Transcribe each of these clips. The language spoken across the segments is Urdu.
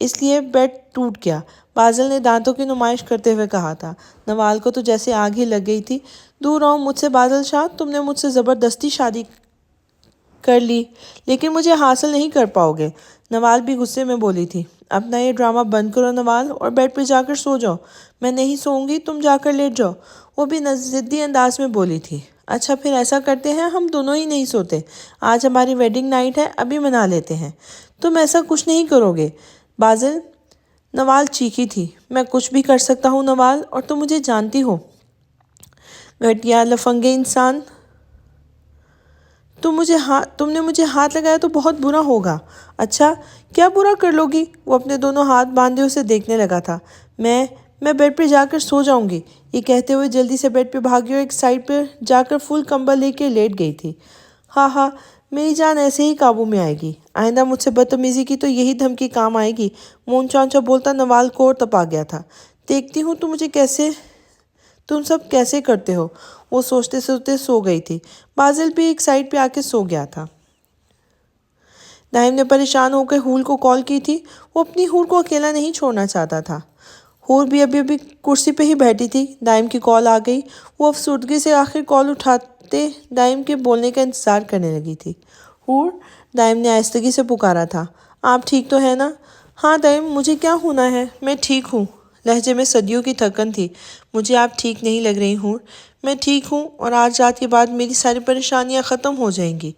اس لیے بیڈ ٹوٹ گیا، بازل نے دانتوں کی نمائش کرتے ہوئے کہا تھا۔ نوال کو تو جیسے آگ ہی لگ گئی تھی۔ دور رہو مجھ سے بازل شاہ، تم نے مجھ سے زبردستی شادی کر لی، لیکن مجھے حاصل نہیں کر پاؤ گے۔ نوال بھی غصے میں بولی تھی۔ اپنا یہ ڈرامہ بند کرو نوال، اور بیڈ پہ جا کر سو جاؤ۔ میں نہیں سوؤں گی، تم جا کر لیٹ جاؤ، وہ بھی ضدی انداز میں بولی تھی۔ اچھا پھر ایسا کرتے ہیں، ہم دونوں ہی نہیں سوتے۔ آج ہماری ویڈنگ نائٹ ہے، ابھی منا لیتے ہیں۔ تم ایسا کچھ نہیں کرو گے بازل، نوال چیخی تھی۔ میں کچھ بھی کر سکتا ہوں نوال، اور تم مجھے جانتی ہو، گھٹیا لفنگے انسان۔ تم نے مجھے ہاتھ لگایا تو بہت برا ہوگا۔ اچھا کیا برا کر لو گی؟ وہ اپنے دونوں ہاتھ باندھے اسے دیکھنے لگا تھا۔ میں بیڈ پہ جا کر سو جاؤں گی، یہ کہتے ہوئے جلدی سے بیڈ پہ بھاگی اور ایک سائڈ پہ جا کر فل کمبل لے کے لیٹ گئی تھی۔ ہاں ہاں، میری جان ایسے ہی قابو میں آئے گی، آئندہ مجھ سے بدتمیزی کی تو یہی دھمکی کام آئے گی۔ مونچا اونچا بولتا نوال کو اور تپا گیا تھا۔ دیکھتی ہوں تم سب کیسے کرتے ہو۔ وہ سوچتے سوچتے سو گئی تھی۔ بازل بھی ایک سائڈ پہ آ کے سو گیا تھا۔ دائم نے پریشان ہو کے حور کو کال کی تھی۔ وہ اپنی حور کو اکیلا نہیں چھوڑنا چاہتا تھا۔ حور بھی ابھی کرسی پہ ہی بیٹھی تھی۔ دائم کی کال آ گئی۔ وہ افسردگی سے آخر کال اٹھاتے دائم کے بولنے کا انتظار کرنے لگی تھی۔ حور، دائم نے آہستگی سے پکارا تھا۔ آپ ٹھیک تو ہیں نا؟ ہاں دائم، مجھے کیا ہونا ہے، میں ٹھیک ہوں۔ لہجے میں صدیوں کی تھکن تھی۔ مجھے آپ ٹھیک نہیں لگ رہی حور۔ میں ٹھیک ہوں، اور آج رات کے بعد میری ساری پریشانیاں ختم ہو جائیں گی۔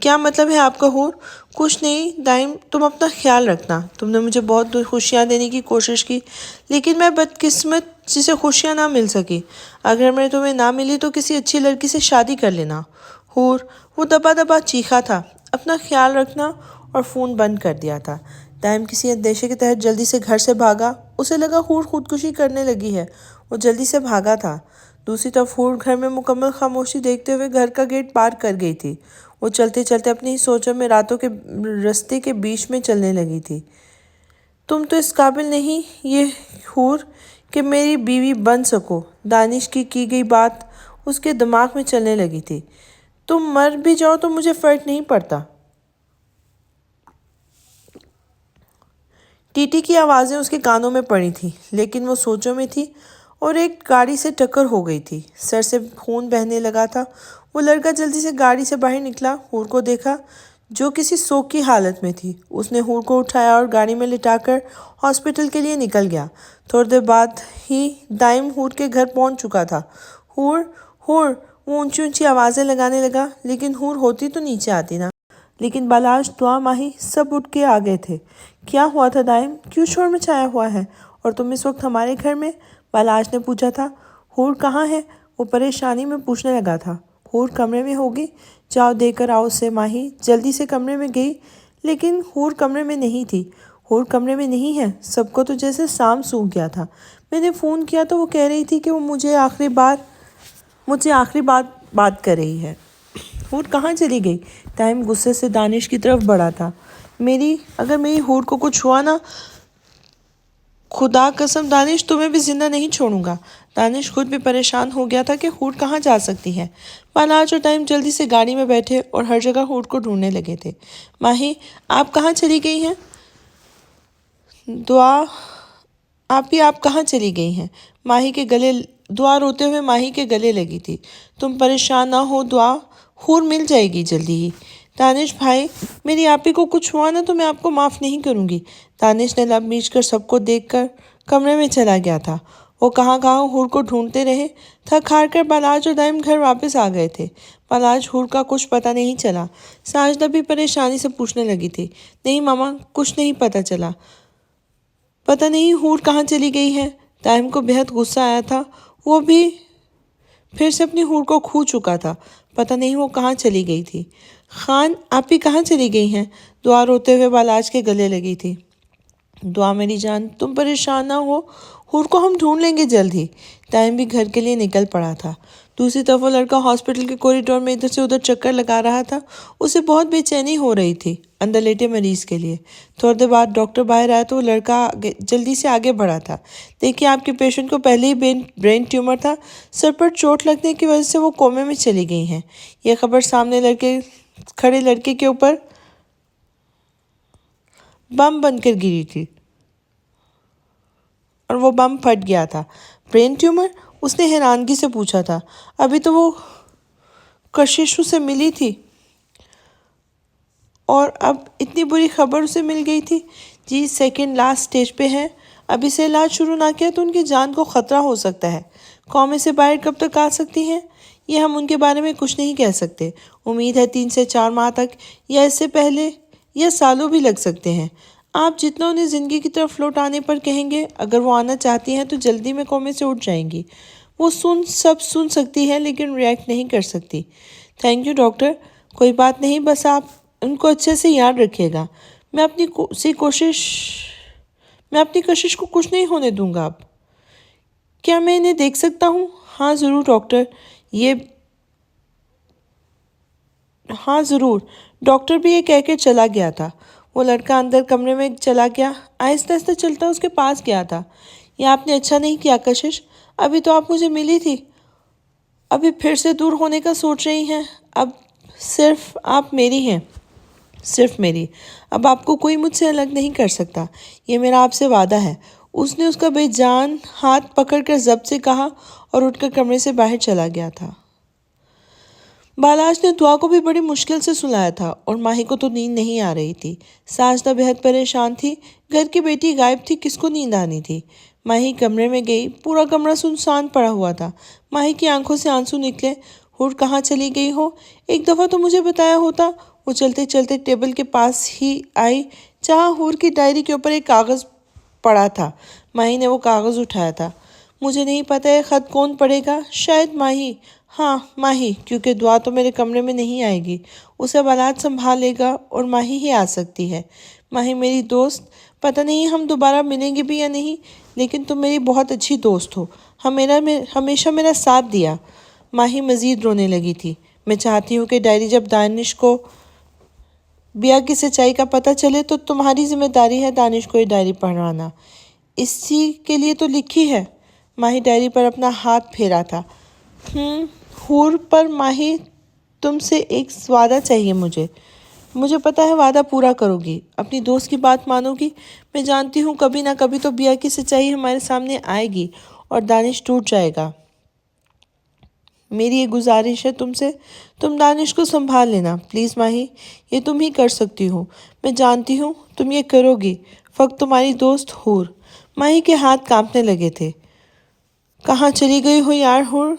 کیا مطلب ہے آپ کا حور؟ کچھ نہیں دائم، تم اپنا خیال رکھنا۔ تم نے مجھے بہت خوشیاں دینے کی کوشش کی، لیکن میں بدقسمت جسے خوشیاں نہ مل سکی۔ اگر میں تمہیں نہ ملی تو کسی اچھی لڑکی سے شادی کر لینا۔ حور، وہ دبا دبا چیخا تھا۔ اپنا خیال رکھنا، اور فون بند کر دیا تھا۔ دائم کسی اندیشے کے تحت جلدی سے گھر سے بھاگا۔ اسے لگا حور خودکشی کرنے لگی ہے۔ وہ جلدی سے بھاگا تھا۔ دوسری طرف حور گھر میں مکمل خاموشی دیکھتے ہوئے گھر کا گیٹ پار کر گئی تھی۔ وہ چلتے چلتے اپنی ہی سوچوں میں راتوں کے رستے کے بیچ میں چلنے لگی تھی۔ تم تو اس قابل نہیں یہ حور کہ میری بیوی بن سکو۔ دانش کی گئی بات اس کے دماغ میں چلنے لگی تھی۔ تم مر بھی جاؤ تو مجھے فرق نہیں پڑتا۔ ٹی ٹی کی آوازیں اس کے کانوں میں پڑی تھیں، لیکن وہ سوچوں میں تھی، اور ایک گاڑی سے ٹکر ہو گئی تھی۔ سر سے خون بہنے لگا تھا۔ وہ لڑکا جلدی سے گاڑی سے باہر نکلا، حور کو دیکھا جو کسی سوگ کی حالت میں تھی۔ اس نے حور کو اٹھایا اور گاڑی میں لٹا کر ہاسپٹل کے لیے نکل گیا۔ تھوڑی دیر بعد ہی دائم حور کے گھر پہنچ چکا تھا۔ حور، حور، وہ اونچی اونچی آوازیں لگانے لگا، لیکن حور ہوتی تو نیچے آتی نا۔ لیکن بالاش، دعا ماہی سب اٹھ کے آ گئے تھے۔ کیا ہوا تھا دائم؟ کیوں شور مچایا ہوا ہے؟ اور تم اس وقت ہمارے گھر میں؟ بالاش نے پوچھا تھا۔ حور کہاں ہے؟ وہ پریشانی میں پوچھنے لگا تھا۔ حور کمرے میں ہوگی، جاؤ دے کر آؤ اسے۔ ماہی جلدی سے کمرے میں گئی، لیکن حور کمرے میں نہیں تھی۔ حور کمرے میں نہیں ہے؟ سب کو تو جیسے سام سونکھ گیا تھا۔ میں نے فون کیا تو وہ کہہ رہی تھی کہ وہ مجھے آخری بار بات کر رہی ہے۔ حور کہاں چلی گئی؟ دائم غصے سے دانش کی طرف بڑھا تھا۔ اگر میری حور کو کچھ ہوا نا، خدا قسم دانش تمہیں بھی زندہ نہیں چھوڑوں گا۔ دانش خود بھی پریشان ہو گیا تھا کہ حور کہاں جا سکتی ہے۔ بالاج اور دائم جلدی سے گاڑی میں بیٹھے اور ہر جگہ حور کو ڈھونڈنے لگے تھے۔ ماہی، آپ کہاں چلی گئی ہیں؟ آپ کہاں چلی گئی ہیں؟ دعا روتے ہوئے ماہی کے گلے لگی تھی۔ تم پریشان نہ ہو دعا، حور مل جائے گی جلدی ہی۔ دانش بھائی، میری آپی کو کچھ ہوا نا تو میں آپ کو معاف نہیں کروں گی۔ دانش نے لب میچ کر سب کو دیکھ کر کمرے میں چلا گیا تھا۔ وہ کہاں حور کو ڈھونڈتے رہے۔ تھک ہار کر بالاج اور دائم گھر واپس آ گئے تھے۔ بالاج، حور کا کچھ پتہ نہیں چلا۔ ساجدہ بھی پریشانی سے پوچھنے لگی تھی۔ نہیں ماما، کچھ نہیں پتہ چلا۔ پتہ نہیں حور کہاں چلی گئی ہے۔ دائم کو بہت غصہ آیا تھا۔ وہ بھی پھر سے اپنی حور کو کھو چکا تھا۔ پتہ نہیں وہ کہاں چلی گئی تھی۔ خان، آپی کہاں چلی گئی ہیں؟ دعا روتے ہوئے بالاج کے گلے لگی تھی۔ دعا میری جان، تم پریشان نہ ہو، حور کو ہم ڈھونڈ لیں گے جلد ہی۔ دائم بھی گھر کے لیے نکل پڑا تھا۔ دوسری طرف وہ لڑکا ہاسپٹل کے کوریڈور میں ادھر سے ادھر چکر لگا رہا تھا۔ اسے بہت بے چینی ہو رہی تھی اندر لیٹے مریض کے لیے۔ تھوڑی دیر بعد ڈاکٹر باہر آیا تو وہ لڑکا جلدی سے آگے بڑھا تھا۔ دیکھیے، آپ کے پیشنٹ کو پہلے ہی برین ٹیومر تھا۔ سر پر چوٹ لگنے کی وجہ سے وہ کومے میں چلی گئی ہیں۔ یہ خبر سامنے کھڑے لڑکے کے اوپر بم بن کر گری تھی۔ اور وہ بم پھٹ گیا تھا۔ Brain tumour? اس نے حیرانگی سے پوچھا تھا۔ ابھی تو وہ کشش سے ملی تھی اور اب اتنی بری خبر اسے مل گئی تھی۔ جی سیکنڈ لاسٹ سٹیج پہ ہیں، ابھی سے علاج شروع نہ کیا تو ان کی جان کو خطرہ ہو سکتا ہے۔ قومیں سے باہر کب تک آ سکتی ہیں یہ ہم ان کے بارے میں کچھ نہیں کہہ سکتے۔ امید ہے 3 سے 4 ماہ تک یا اس سے پہلے یا سالوں بھی لگ سکتے ہیں۔ آپ جتنا انہیں زندگی کی طرف لوٹ آنے پر کہیں گے، اگر وہ آنا چاہتی ہیں تو جلدی میں قومے سے اٹھ جائیں گی۔ وہ سب سن سکتی ہے لیکن ریئیکٹ نہیں کر سکتی۔ Thank you doctor. کوئی بات نہیں، بس آپ ان کو اچھے سے یاد رکھیے گا۔ میں اپنی کشش کو کچھ نہیں ہونے دوں گا۔ اب کیا میں انہیں دیکھ سکتا ہوں؟ ہاں ضرور ڈاکٹر۔ ہاں ضرور۔ ڈاکٹر بھی یہ کہہ کے چلا گیا تھا۔ وہ لڑکا اندر کمرے میں چلا گیا، آہستہ آہستہ چلتا اس کے پاس گیا تھا۔ یہ آپ نے اچھا نہیں کیا کشش، ابھی تو آپ مجھے ملی تھی، ابھی پھر سے دور ہونے کا سوچ رہی ہیں۔ اب صرف آپ میری ہیں، صرف میری۔ اب آپ کو کوئی مجھ سے الگ نہیں کر سکتا، یہ میرا آپ سے وعدہ ہے۔ اس نے اس کا بے جان ہاتھ پکڑ کر ضبط سے کہا اور اٹھ کر کمرے سے باہر چلا گیا تھا۔ بالاش نے دعا کو بھی بڑی مشکل سے سلایا تھا اور ماہی کو تو نیند نہیں آ رہی تھی۔ ساجدہ بہت پریشان تھی، گھر کی بیٹی غائب تھی، کس کو نیند آنی تھی؟ ماہی کمرے میں گئی، پورا کمرہ سنسان پڑا ہوا تھا۔ ماہی کی آنکھوں سے آنسو نکلے۔ ہور کہاں چلی گئی ہو؟ ایک دفعہ تو مجھے بتایا ہوتا۔ وہ چلتے چلتے ٹیبل کے پاس ہی آئی جہاں ہور کی ڈائری کے اوپر ایک کاغذ پڑا تھا۔ ماہی نے وہ کاغذ اٹھایا تھا۔ مجھے نہیں پتا یہ خط کون پڑھے گا، شاید ماہی۔ ہاں ماہی، کیونکہ دعا تو میرے کمرے میں نہیں آئے گی، اسے بالات سنبھال لے گا اور ماہی ہی آ سکتی ہے۔ ماہی میری دوست، پتہ نہیں ہم دوبارہ ملیں گے بھی یا نہیں، لیکن تم میری بہت اچھی دوست ہو، ہمیشہ میرا ساتھ دیا۔ ماہی مزید رونے لگی تھی۔ میں چاہتی ہوں کہ ڈائری جب دانش کو بیا کی سچائی کا پتہ چلے تو تمہاری ذمہ داری ہے دانش کو یہ ڈائری پڑھوانا۔ اسی کے لیے تو لکھی ہے۔ ماہی ڈائری پر اپنا ہاتھ پھیرا تھا۔ ہور پر ماہی، تم سے ایک وعدہ چاہیے مجھے پتا ہے وعدہ پورا کرو گی، اپنی دوست کی بات مانو گی۔ میں جانتی ہوں کبھی نہ کبھی تو بیا کی سچائی ہمارے سامنے آئے گی اور دانش ٹوٹ جائے گا۔ میری یہ گزارش ہے تم سے، تم دانش کو سنبھال لینا پلیز ماہی، یہ تم ہی کر سکتی ہو۔ میں جانتی ہوں تم یہ کرو گی، فقط تمہاری دوست ہور۔ ماہی کے ہاتھ کانپنے لگے تھے۔ کہاں چلی گئی ہو یار ہور؟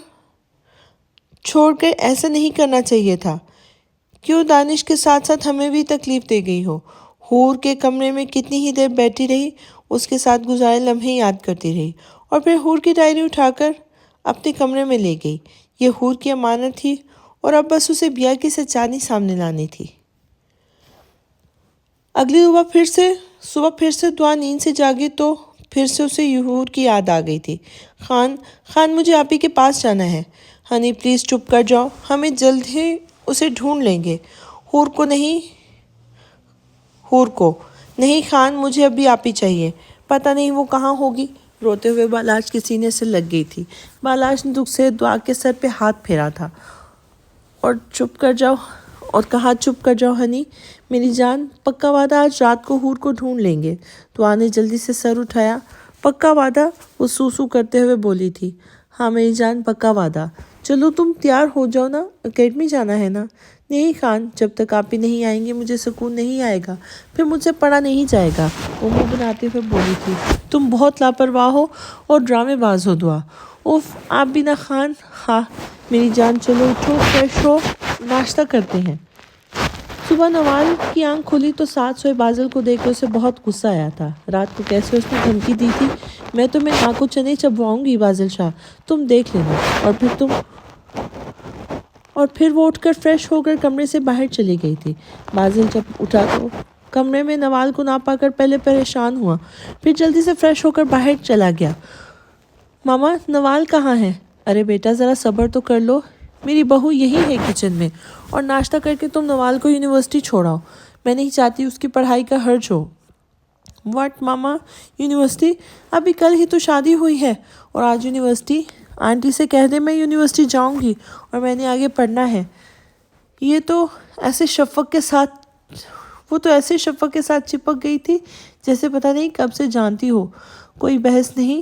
چھوڑ کر ایسا نہیں کرنا چاہیے تھا۔ کیوں دانش کے ساتھ ساتھ ہمیں بھی تکلیف دے گئی ہو؟ ہور کے کمرے میں کتنی ہی دیر بیٹھی رہی، اس کے ساتھ گزارے لمحے یاد کرتی رہی اور پھر ہور کی ڈائری اٹھا کر اپنے کمرے میں لے گئی۔ یہ ہور کی امانت تھی اور اب بس اسے بیا کی سچائی سامنے لانی تھی۔ اگلی صبح پھر سے دعا نیند سے جاگی تو پھر سے اسے ہور کی یاد آ گئی تھی۔ خان مجھے آپ ہی کے پاس جانا ہے۔ ہنی پلیز چپ کر جاؤ، ہمیں جلد ہی اسے ڈھونڈ لیں گے۔ ہور کو نہیں خان، مجھے ابھی آپ ہی چاہیے، پتہ نہیں وہ کہاں ہوگی۔ روتے ہوئے بالاش کے سینے سے لگ گئی تھی۔ بالاش نے دکھ سے دعا کے سر پہ ہاتھ پھیرا تھا اور کہا چپ کر جاؤ ہنی میری جان، پکا وعدہ آج رات کو ہور کو ڈھونڈ لیں گے۔ دعا نے جلدی سے سر اٹھایا۔ پکا وعدہ؟ وہ سو کرتے ہوئے بولی تھی۔ ہاں میری جان، پکا وعدہ۔ چلو تم تیار ہو جاؤ نا، اکیڈمی جانا ہے نا۔ نہیں خان، جب تک آپ ہی نہیں آئیں گے مجھے سکون نہیں آئے گا، پھر مجھ سے پڑھا نہیں جائے گا، وہ منہ بناتے ہوئے بولی تھی۔ تم بہت لاپرواہ ہو اور ڈرامے باز ہو دعا۔ اوف، آپ بھی نہ خان۔ ہاں میری جان، چلو اٹھو، فریش ہو، ناشتہ کرتے ہیں۔ صبح نوال کی آنکھ کھلی تو ساتھ سوئے بازل کو دیکھ کر اسے بہت غصہ آیا تھا۔ رات کو کیسے اس نے دھمکی دی تھی، میں تمہیں ناکو چنے چبواؤں گی بازل شاہ، تم دیکھ لینا۔ اور پھر وہ اٹھ کر فریش ہو کر کمرے سے باہر چلی گئی تھی۔ بازل جب اٹھا تو کمرے میں نوال کو نہ پا کر پہلے پریشان ہوا، پھر جلدی سے فریش ہو کر باہر چلا گیا۔ ماما، نوال کہاں ہے؟ ارے بیٹا ذرا صبر تو کر لو، میری بہو یہی ہے کچن میں، اور ناشتہ کر کے تم نوال کو یونیورسٹی چھوڑاؤ، میں نہیں چاہتی اس کی پڑھائی کا حرج ہو۔ What mama, university? ابھی کل ہی تو شادی ہوئی ہے اور آج یونیورسٹی؟ آنٹی سے کہہ دے میں یونیورسٹی جاؤں گی اور میں نے آگے پڑھنا ہے۔ وہ تو ایسے شفق کے ساتھ چپک گئی تھی جیسے پتہ نہیں کب سے جانتی ہو۔ کوئی بحث نہیں،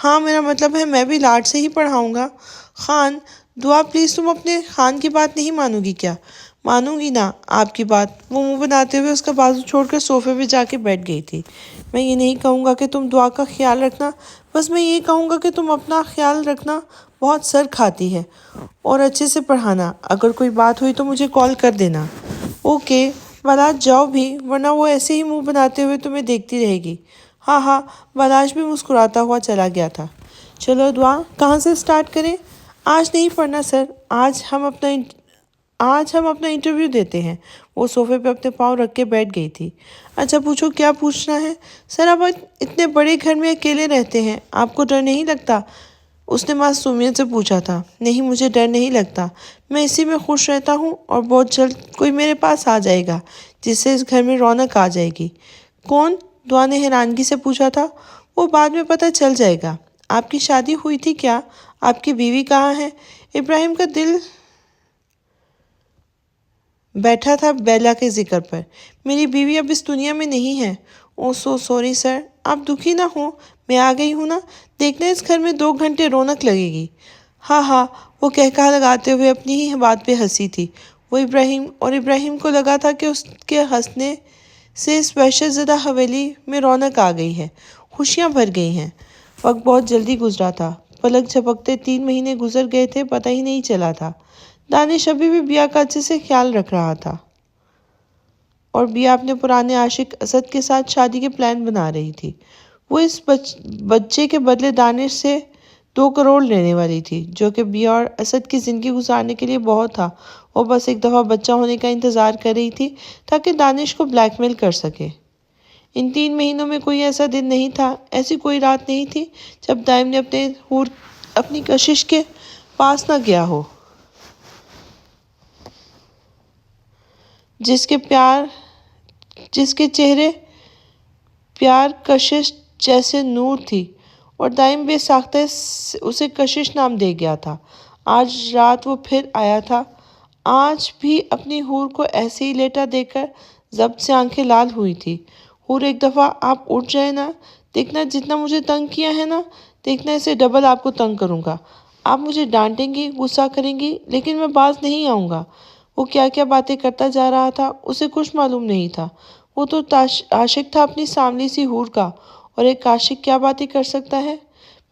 ہاں میرا مطلب ہے میں بھی لاڈ سے ہی پڑھاؤں گا۔ خان، دعا پلیز تم اپنے خان کی بات نہیں مانو گی کیا؟ مانوں گی نا آپ کی بات۔ وہ منہ بناتے ہوئے اس کا بازو چھوڑ کر صوفے پہ جا کے بیٹھ گئی تھی۔ میں یہ نہیں کہوں گا کہ تم دعا کا خیال رکھنا، بس میں یہ کہوں گا کہ تم اپنا خیال رکھنا، بہت سر کھاتی ہے، اور اچھے سے پڑھانا۔ اگر کوئی بات ہوئی تو مجھے کال کر دینا۔ اوکے، بالاج جاؤ بھی، ورنہ وہ ایسے ہی منہ بناتے ہوئے تمہیں دیکھتی رہے گی۔ ہاں ہاں، بالاج بھی مسکراتا ہوا چلا گیا تھا۔ چلو دعا، کہاں سے سٹارٹ کریں؟ آج نہیں پڑھنا سر، آج ہم اپنا انٹرویو دیتے ہیں۔ وہ صوفے پہ اپنے پاؤں رکھ کے بیٹھ گئی تھی۔ اچھا پوچھو، کیا پوچھنا ہے؟ سر آپ اتنے بڑے گھر میں اکیلے رہتے ہیں، آپ کو ڈر نہیں لگتا؟ اس نے معصومیت سے پوچھا تھا۔ نہیں، مجھے ڈر نہیں لگتا، میں اسی میں خوش رہتا ہوں، اور بہت جلد کوئی میرے پاس آ جائے گا جس سے اس گھر میں رونق آ جائے گی۔ کون؟ دعا نے حیرانگی سے پوچھا تھا۔ وہ بعد میں پتہ چل جائے گا۔ آپ کی شادی ہوئی تھی کیا؟ آپ کی بیوی کہاں ہے؟ ابراہیم کا دل بیٹھا تھا بیلا کے ذکر پر۔ میری بیوی اب اس دنیا میں نہیں ہے۔ او سو سوری سر، آپ دکھی نہ ہوں، میں آ گئی ہوں نا، دیکھنا اس گھر میں 2 گھنٹے رونق لگے گی۔ ہاں ہاں، وہ کہا لگاتے ہوئے اپنی ہی بات پہ ہنسی تھی۔ وہ ابراہیم کو لگا تھا کہ اس کے ہنسنے سے اس وحشت زدہ حویلی میں رونق آ گئی ہے، خوشیاں بھر گئی ہیں۔ وقت بہت جلدی گزرا تھا، پلک جھپکتے 3 مہینے گزر گئے تھے، پتہ ہی نہیں چلا تھا۔ دانش ابھی بھی بیا کا اچھے سے خیال رکھ رہا تھا، اور بیا اپنے پرانے عاشق اسد کے ساتھ شادی کے پلان بنا رہی تھی۔ وہ اس بچے کے بدلے دانش سے 2 کروڑ لینے والی تھی، جو کہ بیا اور اسد کی زندگی گزارنے کے لیے بہت تھا۔ وہ بس ایک دفعہ بچہ ہونے کا انتظار کر رہی تھی تاکہ دانش کو بلیک میل کر سکے۔ ان 3 مہینوں میں کوئی ایسا دن نہیں تھا، ایسی کوئی رات نہیں تھی جب دائم نے اپنی کشش کے پاس نہ گیا ہو، جس کے چہرے پیار کشش جیسے نور تھی، اور دائم بے ساختہ اسے کشش نام دے گیا تھا۔ آج رات وہ پھر آیا تھا، آج بھی اپنی حور کو ایسے ہی لیٹا دیکھ کر ضبط سے آنکھیں لال ہوئی تھی۔ حور، ایک دفعہ آپ اٹھ جائیں نا، دیکھنا جتنا مجھے تنگ کیا ہے نا، دیکھنا اسے ڈبل آپ کو تنگ کروں گا۔ آپ مجھے ڈانٹیں گی، غصہ کریں گی، لیکن میں باز نہیں آؤں گا۔ وہ کیا کیا باتیں کرتا جا رہا تھا، اسے کچھ معلوم نہیں تھا۔ وہ تو عاشق تھا اپنی ساملی سی حور کا، اور ایک عاشق کیا باتیں کر سکتا ہے۔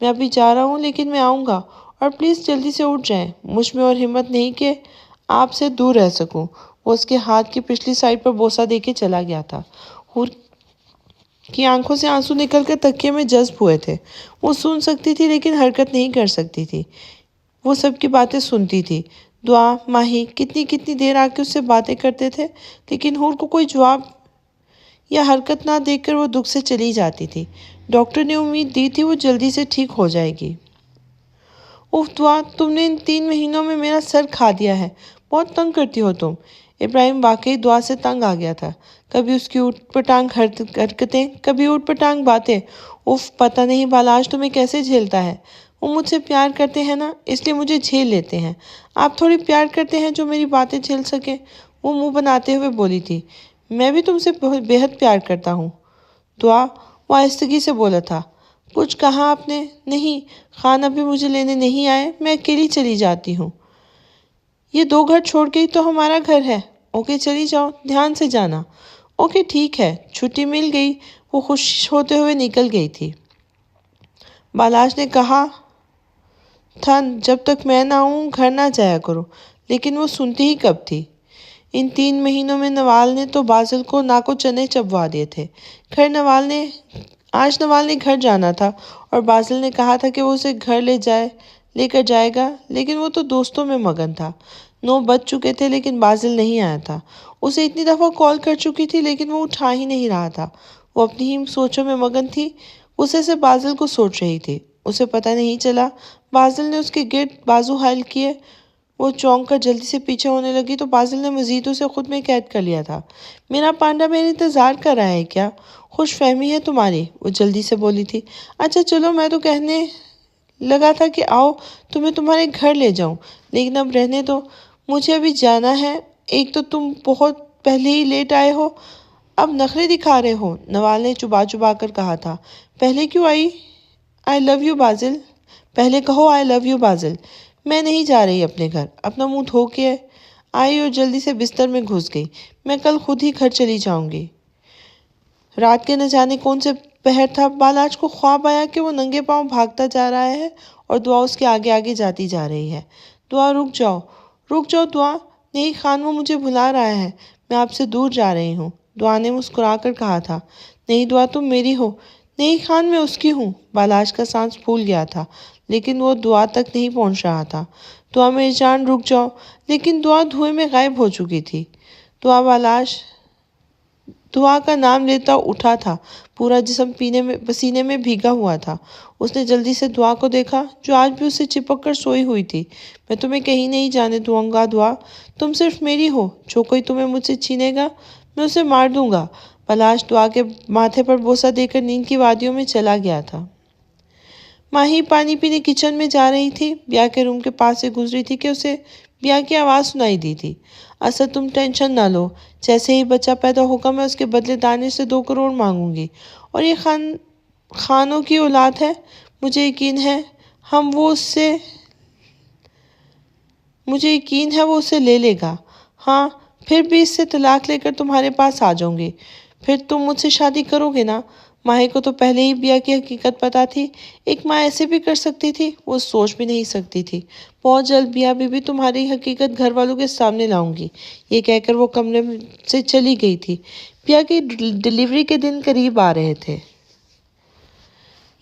میں ابھی جا رہا ہوں، لیکن میں آؤں گا، اور پلیز جلدی سے اٹھ جائیں، مجھ میں اور ہمت نہیں کہ آپ سے دور رہ سکوں۔ وہ اس کے ہاتھ کی پچھلی سائڈ پر بوسہ دے کے چلا گیا تھا۔ حور کی آنکھوں سے آنسو نکل کر تکیے میں جذب ہوئے تھے۔ وہ سن سکتی تھی لیکن حرکت نہیں کر سکتی تھی۔ وہ سب کی باتیں سنتی تھی۔ دعا، ماہی کتنی دیر آ کے اس سے باتیں کرتے تھے، لیکن حور کو کوئی جواب یا حرکت نہ دیکھ کر وہ دکھ سے چلی جاتی تھی۔ ڈاکٹر نے امید دی تھی وہ جلدی سے ٹھیک ہو جائے گی۔ اوف دعا، تم نے ان 3 مہینوں میں میرا سر کھا دیا ہے، بہت تنگ کرتی ہو تم۔ ابراہیم واقعی دعا سے تنگ آ گیا تھا، کبھی اس کی اوٹ پٹانگ حرکتیں، کبھی اوٹ پٹانگ باتیں۔ اوف، پتہ نہیں بالاج تمہیں کیسے جھیلتا ہے۔ وہ مجھ سے پیار کرتے ہیں نا، اس لیے مجھے جھیل لیتے ہیں۔ آپ تھوڑی پیار کرتے ہیں جو میری باتیں جھیل سکے؟ وہ منہ بناتے ہوئے بولی تھی۔ میں بھی تم سے بے حد پیار کرتا ہوں دعا، وہ آہستگی سے بولا تھا۔ کچھ کہا آپ نے؟ نہیں، خان ابھی مجھے لینے نہیں آئے، میں اکیلی چلی جاتی ہوں۔ یہ 2 گھر چھوڑ کے ہی تو ہمارا گھر ہے۔ اوکے، چلی جاؤ، دھیان سے جانا۔ اوکے ٹھیک ہے، چھٹی مل گئی۔ وہ خوش ہوتے ہوئے نکل گئی تھی۔ بالاج نے کہا تھا جب تک میں نہ آؤں گھر نہ جایا کرو، لیکن وہ سنتی ہی کب تھی۔ ان 3 مہینوں میں نوال نے تو بازل کو ناکو چنے چبوا دیے تھے۔ آج نوال نے گھر جانا تھا، اور بازل نے کہا تھا کہ وہ اسے گھر لے کر جائے گا، لیکن وہ تو دوستوں میں مگن تھا۔ 9 بج چکے تھے لیکن بازل نہیں آیا تھا۔ اسے اتنی دفعہ کال کر چکی تھی لیکن وہ اٹھا ہی نہیں رہا تھا۔ وہ اپنی ہی سوچوں میں مگن تھی، غصے سے بازل کو سوچ رہی تھی۔ اسے پتہ نہیں چلا بازل نے اس کے گرد بازو حائل کیے۔ وہ چونک کر جلدی سے پیچھے ہونے لگی تو بازل نے مزید اسے خود میں قید کر لیا تھا۔ میرا پانڈا میرا انتظار کر رہا ہے کیا؟ خوش فہمی ہے تمہاری، وہ جلدی سے بولی تھی۔ اچھا چلو، میں تو کہنے لگا تھا کہ آؤ تمہیں تمہارے گھر لے جاؤں، لیکن اب رہنے دو، مجھے ابھی جانا ہے۔ ایک تو تم بہت پہلے ہی لیٹ آئے ہو، اب نخرے دکھا رہے ہو، نوال نے چبا کر کہا تھا۔ پہلے کیوں آئی لو یو بازل. پہلے کہو آئی لو یو بازل. میں نہیں جا رہی اپنے گھر. اپنا منہ دھو کے آئی اور جلدی سے بستر میں گھس گئی. میں کل خود ہی گھر چلی جاؤں گی. رات کے نہ جانے کون سے پہر تھا. بالاج کو خواب آیا کہ وہ ننگے پاؤں بھاگتا جا رہا ہے اور دعا اس کے آگے آگے جاتی جا رہی ہے. دعا رک جاؤ دعا. نہیں خان وہ مجھے بھلا رہا ہے. میں آپ سے دور جا رہی ہوں. دعا نے مسکرا کر کہا تھا. نہیں دعا تم میری ہو. نہیں خان میں اس کی ہوں. بالاج کا سانس پھول گیا تھا لیکن وہ دعا تک نہیں پہنچ رہا تھا. دعا میری جان رک جاؤ. لیکن دعا دھوئے میں غائب ہو چکی تھی. دعا کا نام لیتا اٹھا تھا. پورا جسم پسینے میں بھیگا ہوا تھا. اس نے جلدی سے دعا کو دیکھا جو آج بھی اسے چپک کر سوئی ہوئی تھی. میں تمہیں کہیں نہیں جانے دوں گا دعا. تم صرف میری ہو. جو کوئی تمہیں مجھ سے چھینے گا میں اسے مار دوں گا. بالاج دعا کے ماتھے پر بوسہ دے کر نیند کی وادیوں میں چلا گیا تھا. ماہی پانی پینے کچن میں جا رہی تھی. بیا کے روم کے پاس سے گزری تھی کہ اسے بیا کی آواز سنائی دی تھی. اسد تم ٹینشن نہ لو. جیسے ہی بچہ پیدا ہوگا میں اس کے بدلے دانش سے 2 کروڑ مانگوں گی اور یہ خانوں کی اولاد ہے. مجھے یقین ہے وہ اسے لے لے گا. ہاں پھر بھی اس سے طلاق لے کر تمہارے پاس آ جاؤں گی. پھر تم مجھ سے شادی کرو گے نا. ماہی کو تو پہلے ہی بیا کی حقیقت پتا تھی. ایک ماں ایسے بھی کر سکتی تھی وہ سوچ بھی نہیں سکتی تھی. بہت جلد بیا بھی تمہاری حقیقت گھر والوں کے سامنے لاؤں گی. یہ کہہ کر وہ کمرے سے چلی گئی تھی. بیا کی ڈلیوری کے دن قریب آ رہے تھے.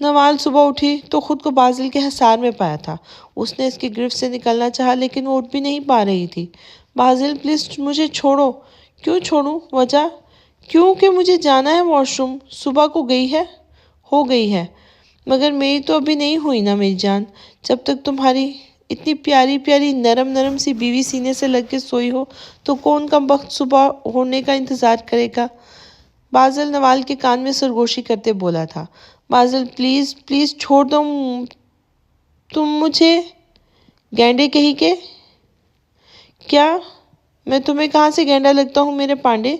نوال صبح اٹھی تو خود کو بازل کے حصار میں پایا تھا. اس نے اس کی گرفت سے نکلنا چاہا لیکن وہ اٹھ بھی نہیں پا رہی تھی. بازل پلیز مجھے چھوڑو. کیوں چھوڑوں؟ وجہ کیوں کہ مجھے جانا ہے واش روم. صبح کو ہو گئی ہے مگر میری تو ابھی نہیں ہوئی نا میری جان. جب تک تمہاری اتنی پیاری پیاری نرم سی بیوی سینے سے لگ کے سوئی ہو تو کون کم وقت صبح ہونے کا انتظار کرے گا. بازل نوال کے کان میں سرگوشی کرتے بولا تھا. بازل پلیز چھوڑ دو تم مجھے. گینڈے کہیں کے. کیا میں تمہیں کہاں سے گینڈا لگتا ہوں میرے پانڈے؟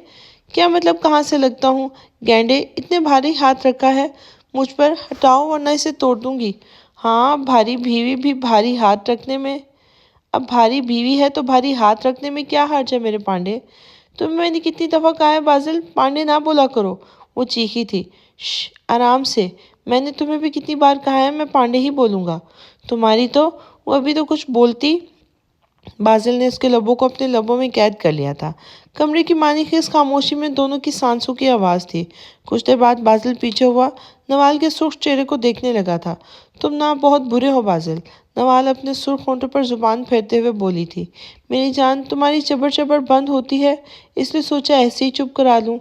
کیا مطلب کہاں سے لگتا ہوں؟ گینڈے اتنے بھاری ہاتھ رکھا ہے مجھ پر. ہٹاؤ ورنہ اسے توڑ دوں گی. ہاں بھاری بیوی بھی بھاری ہاتھ رکھنے میں. اب بھاری بیوی ہے تو بھاری ہاتھ رکھنے میں کیا حرج ہے میرے پانڈے؟ تمہیں میں نے کتنی دفعہ کہا ہے بازل پانڈے نہ بولا کرو. وہ چیخی تھی. شش آرام سے. میں نے تمہیں بھی کتنی بار کہا ہے میں پانڈے ہی بولوں گا. تمہاری تو وہ ابھی تو کچھ بولتی. بازل نے اس کے لبوں کو اپنے لبوں میں قید کر لیا تھا. کمرے کی مانی خیز خاموشی میں دونوں کی سانسوں کی آواز تھی. کچھ دیر بعد بازل پیچھے ہوا. نوال کے سرخ چہرے کو دیکھنے لگا تھا. تم نہ بہت برے ہو بازل. نوال اپنے سرخ ہونٹوں پر زبان پھیرتے ہوئے بولی تھی. میری جان تمہاری چبر بند ہوتی ہے اس لیے سوچا ایسے ہی چپ کرا لوں.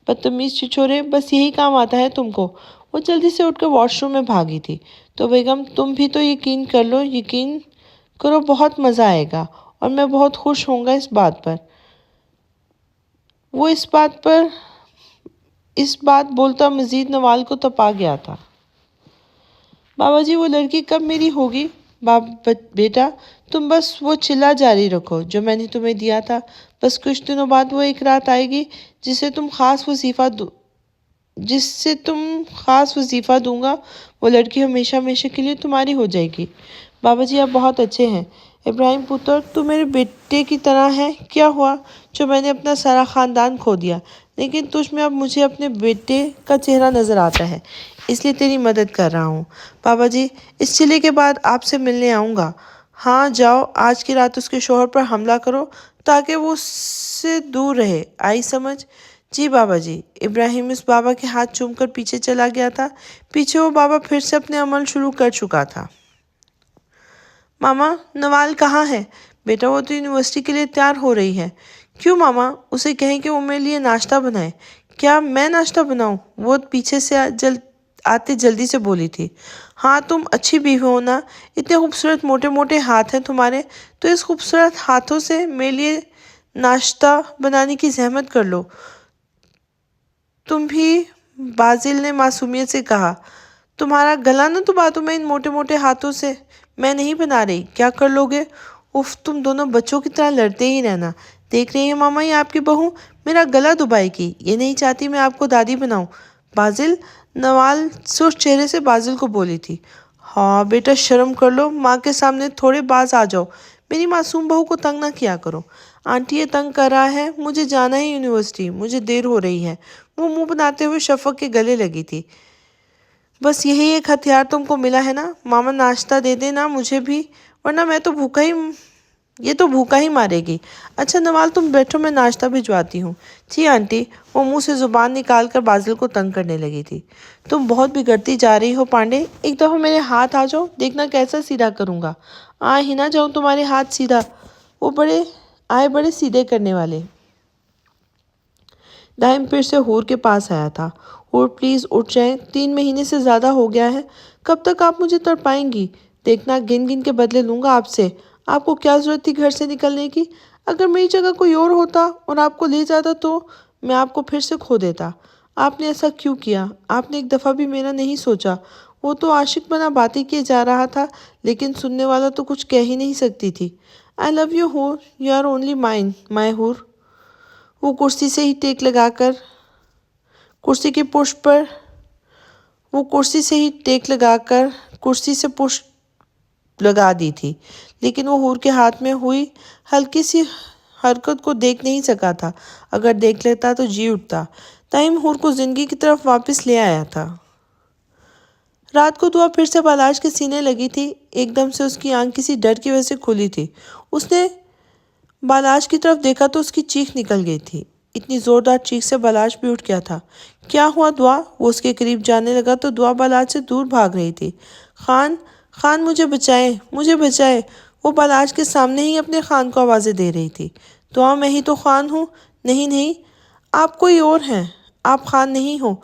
بدتمیز چھچورے بس یہی کام آتا ہے تم کو. وہ جلدی سے اٹھ کر واش روم میں بھاگی تھی. تو بیگم تم بھی تو یقین کرو بہت مزہ آئے گا اور میں بہت خوش ہوں گا اس بات پر. وہ اس بات بولتا مزید نوال کو تپا گیا تھا. بابا جی وہ لڑکی کب میری ہوگی؟ بیٹا تم بس وہ چلا جاری رکھو جو میں نے تمہیں دیا تھا. بس کچھ دنوں بعد وہ ایک رات آئے گی جس سے تم خاص وظیفہ دوں گا. وہ لڑکی ہمیشہ کے لیے تمہاری ہو جائے گی. بابا جی آپ بہت اچھے ہیں. ابراہیم پتر تو میرے بیٹے کی طرح ہے. کیا ہوا جو میں نے اپنا سارا خاندان کھو دیا لیکن تجھ میں اب مجھے اپنے بیٹے کا چہرہ نظر آتا ہے اس لیے تیری مدد کر رہا ہوں. بابا جی اس چلے کے بعد آپ سے ملنے آؤں گا. ہاں جاؤ آج کی رات اس کے شوہر پر حملہ کرو تاکہ وہ اس سے دور رہے. آئی سمجھ؟ جی بابا جی. ابراہیم اس بابا کے ہاتھ چوم کر پیچھے چلا گیا تھا. پیچھے وہ بابا پھر سے اپنے عمل شروع کر چکا تھا. ماما نوال کہاں ہے؟ بیٹا وہ تو یونیورسٹی کے لیے تیار ہو رہی ہے. کیوں ماما؟ اسے کہیں کہ وہ میرے لیے ناشتہ بنائے. کیا میں ناشتہ بناؤں؟ وہ پیچھے سے آتے جلدی سے بولی تھی. ہاں تم اچھی بیوی ہو نا. اتنے خوبصورت موٹے ہیں تمہارے تو اس خوبصورت ہاتھوں سے میرے لیے ناشتہ بنانے کی زحمت کر لو. تم بھی؟ بازل نے معصومیت سے کہا. تمہارا گلا نہ دبا دوں میں ان موٹے ہاتھوں سے. میں نہیں بنا رہی. کیا کر لو گے؟ اف تم دونوں بچوں کی طرح لڑتے ہی رہنا. دیکھ رہی ہیں ماما یہ آپ کی بہو میرا گلا دبائے گی. یہ نہیں چاہتی میں آپ کو دادی بناؤں. بازل نوال سرخ چہرے سے بازل کو بولی تھی۔ ہاں بیٹا شرم کر لو، ماں کے سامنے تھوڑے باز آ جاؤ، میری معصوم بہو کو تنگ نہ کیا کرو۔ آنٹی یہ تنگ کر رہا ہے، مجھے جانا ہے یونیورسٹی، مجھے دیر ہو رہی ہے۔ وہ منہ بناتے ہوئے شفق کے گلے لگی تھی۔ بس یہی ایک ہتھیار تم کو ملا ہے نا، ماما ناشتہ دے دے نا مجھے بھی، ورنہ یہ تو بھوکا ہی مارے گی۔ اچھا نوال تم بیٹھو، میں ناشتہ بھجواتی ہوں۔ جی آنٹی۔ وہ منہ سے زبان نکال کر بازل کو تنگ کرنے لگی تھی۔ تم بہت بگڑتی جا رہی ہو پانڈے، ایک دفعہ میرے ہاتھ آ جاؤ، دیکھنا کیسا سیدھا کروں گا۔ آ ہی نہ جاؤں تمہارے ہاتھ سیدھا، وہ بڑے سیدھے کرنے والے۔ دائم پھر سے حور کے پاس آیا تھا۔ حور پلیز اٹھ جائیں، 3 مہینے سے زیادہ ہو گیا ہے، کب تک آپ مجھے تڑپائیں گی؟ دیکھنا گن گن کے بدلے لوں گا آپ سے۔ آپ کو کیا ضرورت تھی گھر سے نکلنے کی؟ اگر میری جگہ کوئی اور ہوتا اور آپ کو لے جاتا تو میں آپ کو پھر سے کھو دیتا۔ آپ نے ایسا کیوں کیا؟ آپ نے ایک دفعہ بھی میرا نہیں سوچا۔ وہ تو عاشق بنا باتیں کیے جا رہا تھا، لیکن سننے والا تو کچھ کہہ ہی نہیں سکتی تھی۔ I love you حور، you are only mine my حور۔ وہ کرسی سے ہی ٹیک لگا کر کرسی سے پشت لگا دی تھی، لیکن وہ حور کے ہاتھ میں ہوئی ہلکی سی حرکت کو دیکھ نہیں سکا تھا۔ اگر دیکھ لیتا تو جی اٹھتا۔ تاہم حور کو زندگی کی طرف واپس لے آیا تھا۔ رات کو دعا پھر سے بالاش کے سینے لگی تھی۔ ایک دم سے اس کی آنکھ کسی ڈر کی وجہ سے کھلی تھی۔ اس نے بالاش کی طرف دیکھا تو اس کی چیخ نکل گئی تھی۔ اتنی زوردار چیخ سے بالاش بھی اٹھ گیا تھا۔ کیا ہوا دعا؟ وہ اس کے قریب جانے لگا تو دعا بالاش سے دور بھاگ رہی تھی۔ خان مجھے بچائے۔ وہ بالاش کے سامنے ہی اپنے خان کو آوازیں دے رہی تھی۔ دعا میں ہی تو خان ہوں۔ نہیں، آپ کوئی اور ہیں، آپ خان نہیں ہو،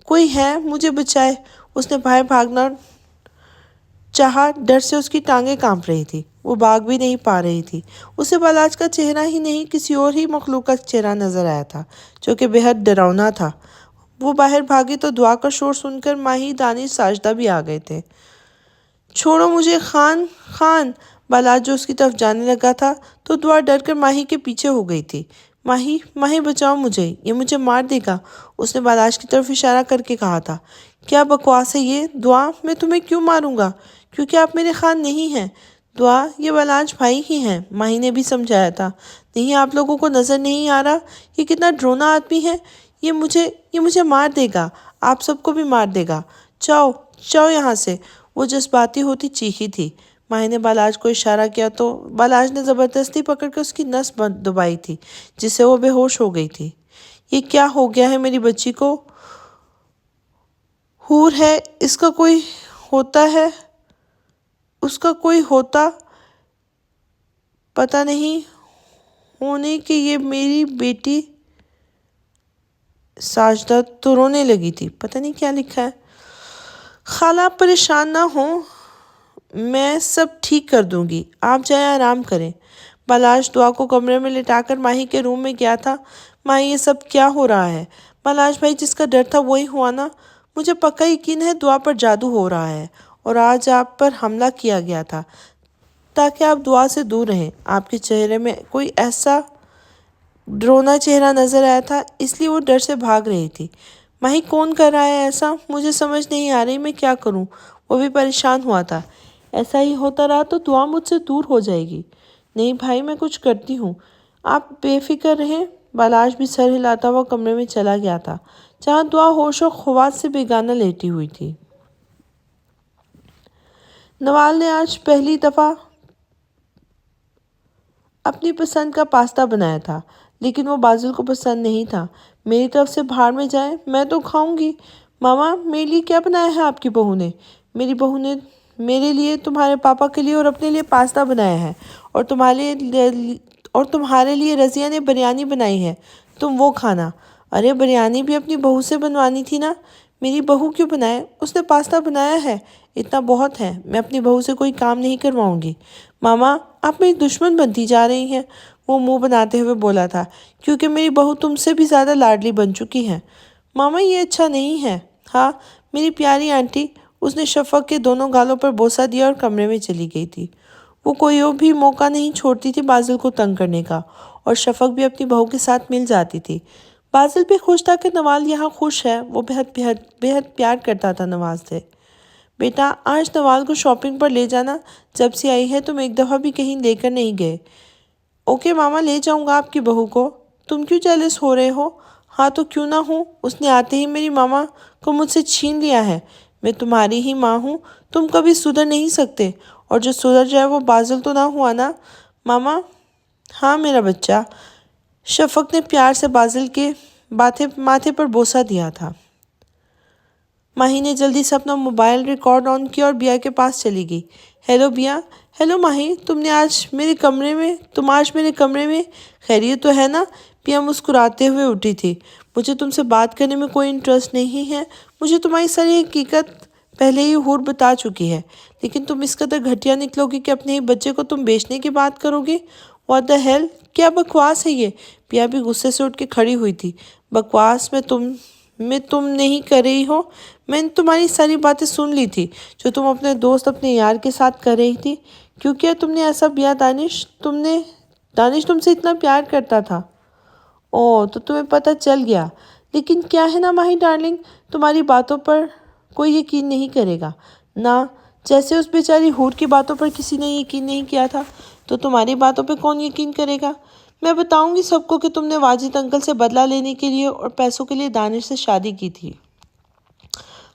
کوئی ہے، مجھے بچائے۔ اس نے باہر بھاگنا چاہا، ڈر سے اس کی ٹانگیں کانپ رہی تھی، وہ بھاگ بھی نہیں پا رہی تھی۔ اسے بالاج کا چہرہ ہی نہیں کسی اور ہی مخلوق کا چہرہ نظر آیا تھا جو کہ بے حد ڈراؤنا تھا۔ وہ باہر بھاگی تو دعا کا شور سن کر ماہی دانش ساجدہ بھی آ گئے تھے۔ چھوڑو مجھے خان۔ بالاج جو اس کی طرف جانے لگا تھا تو دعا ڈر کر ماہی کے پیچھے ہو گئی تھی۔ ماہی بچاؤ مجھے، یہ مجھے مار دے گا، اس نے بالاج کی طرف اشارہ کر کے کہا تھا۔ کیا بکواس ہے یہ دعا، میں تمہیں کیوں ماروں گا؟ کیونکہ آپ میرے خان نہیں ہیں دعا، یہ بالاج بھائی ہی ہیں، ماہی نے بھی سمجھایا تھا۔ نہیں آپ لوگوں کو نظر نہیں آ رہا یہ کتنا ڈرونا آدمی ہے؟ یہ مجھے مار دے گا، آپ سب کو بھی مار دے گا، جاؤ یہاں سے۔ وہ جذباتی ہوتی چیخی تھی۔ ماہی نے بالاج کو اشارہ کیا تو بالاج نے زبردستی پکڑ کے اس کی نس دبائی تھی جس سے وہ بے ہوش ہو گئی تھی۔ یہ کیا ہو گیا ہے میری بچی کو؟ حور ہے، اس کا کوئی ہوتا پتہ نہیں ہونے کہ یہ میری بیٹی۔ ساجدہ تو رونے لگی تھی۔ پتہ نہیں کیا لکھا ہے۔ خالہ آپ پریشان نہ ہوں، میں سب ٹھیک کر دوں گی، آپ جائیں آرام کریں۔ بالاش دعا کو کمرے میں لٹا کر ماہی کے روم میں گیا تھا۔ ماہی یہ سب کیا ہو رہا ہے؟ بالاش بھائی جس کا ڈر تھا وہی ہوا نا؟ مجھے پکا یقین ہے دعا پر جادو ہو رہا ہے اور آج آپ پر حملہ کیا گیا تھا تاکہ آپ دعا سے دور رہیں۔ آپ کے چہرے میں کوئی ایسا ڈرونا چہرہ نظر آیا تھا، اس لیے وہ ڈر سے بھاگ رہی تھی۔ ماہی کون کر رہا ہے ایسا؟ مجھے سمجھ نہیں آ رہی میں کیا کروں۔ وہ بھی پریشان ہوا تھا۔ ایسا ہی ہوتا رہا تو دعا مجھ سے دور ہو جائے گی۔ نہیں بھائی میں کچھ کرتی ہوں، آپ بے فکر رہیں۔ بالاش بھی سر ہلاتا ہوا کمرے میں چلا گیا تھا جہاں دعا ہوش و خواص سے بیگانہ لیٹی ہوئی تھی۔ نوال نے آج پہلی دفعہ اپنی پسند کا پاستا بنایا تھا، لیکن وہ بازل کو پسند نہیں تھا۔ میری طرف سے بھاڑ میں جائے، میں تو کھاؤں گی۔ ماما میرے لیے کیا بنایا ہے آپ کی بہو نے؟ میری بہو نے میرے لیے، تمہارے پاپا کے لیے اور اپنے لیے پاستا بنایا ہے، اور تمہارے لیے رضیہ نے بریانی بنائی ہے، تم وہ کھانا۔ ارے بریانی بھی اپنی بہو سے بنوانی تھی نا، میری بہو کیوں بنائے؟ اس نے پاستا بنایا ہے، اتنا بہت ہے، میں اپنی بہو سے کوئی کام نہیں کرواؤں گی۔ ماما آپ میری دشمن بنتی جا رہی ہیں، وہ منہ بناتے ہوئے بولا تھا، کیونکہ میری بہو تم سے بھی زیادہ لاڈلی بن چکی ہے۔ ماما یہ اچھا نہیں ہے۔ ہاں میری پیاری آنٹی، اس نے شفق کے دونوں گالوں پر بوسہ دیا اور کمرے میں چلی گئی تھی۔ وہ کوئی بھی موقع نہیں چھوڑتی تھی بازل کو تنگ کرنے کا، اور شفق بھی اپنی بہو کے ساتھ مل جاتی تھی۔ بازل بھی خوش تھا کہ نوال یہاں خوش ہے۔ وہ بہت پیار کرتا تھا نواز سے۔ بیٹا آج نوال کو شاپنگ پر لے جانا، جب سے آئی ہے تم ایک دفعہ بھی کہیں لے کر نہیں گئے۔ اوکے ماما، لے جاؤں گا آپ کی بہو کو۔ تم کیوں جیلس ہو رہے ہو؟ ہاں تو کیوں نہ ہوں، اس نے آتے ہی میری ماما کو مجھ سے چھین لیا ہے۔ میں تمہاری ہی ماں ہوں، تم کبھی سدھر نہیں سکتے، اور جو سدھر جائے وہ بازل تو نہ ہوا نا ماما؟ ہاں میرا بچہ۔ شفق نے پیار سے بازل کے ماتھے پر بوسہ دیا تھا۔ ماہی نے جلدی سے اپنا موبائل ریکارڈ آن کیا اور بیا کے پاس چلی گئی۔ ہیلو بیا۔ ہیلو ماہی، تم آج میرے کمرے میں خیریت تو ہے نا؟ بیا مسکراتے ہوئے اٹھی تھی۔ مجھے تم سے بات کرنے میں کوئی انٹرسٹ نہیں ہے، مجھے تمہاری ساری حقیقت پہلے ہی حور بتا چکی ہے، لیکن تم اس قدر گھٹیا نکلو گی کہ اپنے ہی بچے کو تم بیچنے کی بات کرو گی؟ واٹ دی ہیل، کیا بکواس ہے یہ؟ بیا بھی غصے سے اٹھ کے کھڑی ہوئی تھی۔ بکواس میں تم نہیں کر رہی ہو، میں نے تمہاری ساری باتیں سن لی تھی جو تم اپنے دوست اپنے یار کے ساتھ کر رہی تھی۔ کیوں کیا تم نے ایسا بیا؟ دانش تم سے اتنا پیار کرتا تھا۔ اوہ تو تمہیں پتہ چل گیا، لیکن کیا ہے نا ماہی ڈارلنگ، تمہاری باتوں پر کوئی یقین نہیں کرے گا نہ، جیسے اس بیچاری حور کی باتوں پر کسی نے یقین نہیں کیا تھا، تو تمہاری باتوں پہ کون یقین کرے گا؟ میں بتاؤں گی سب کو کہ تم نے واجد انکل سے بدلہ لینے کے لیے اور پیسوں کے لیے دانش سے شادی کی تھی۔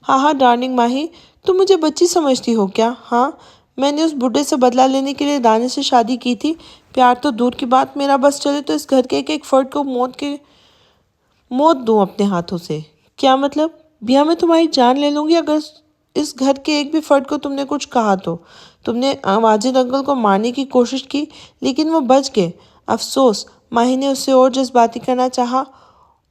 ہاں ڈارلنگ ماہی، تم مجھے بچی سمجھتی ہو کیا؟ ہاں، میں نے اس بڈھے سے بدلہ لینے کے لیے دانش سے شادی کی تھی۔ پیار تو دور کی بات، میرا بس چلے تو اس گھر کے ایک فرد کو موت دوں اپنے ہاتھوں سے۔ کیا مطلب؟ بیا میں تمہاری جان لے لوں گی اگر اس گھر کے ایک بھی فرد کو تم نے کچھ کہا تو۔ تم نے واجد انکل کو مارنے کی کوشش کی، لیکن وہ بچ گئے۔ افسوس، ماہی نے اس سے اور جذباتی کرنا چاہا،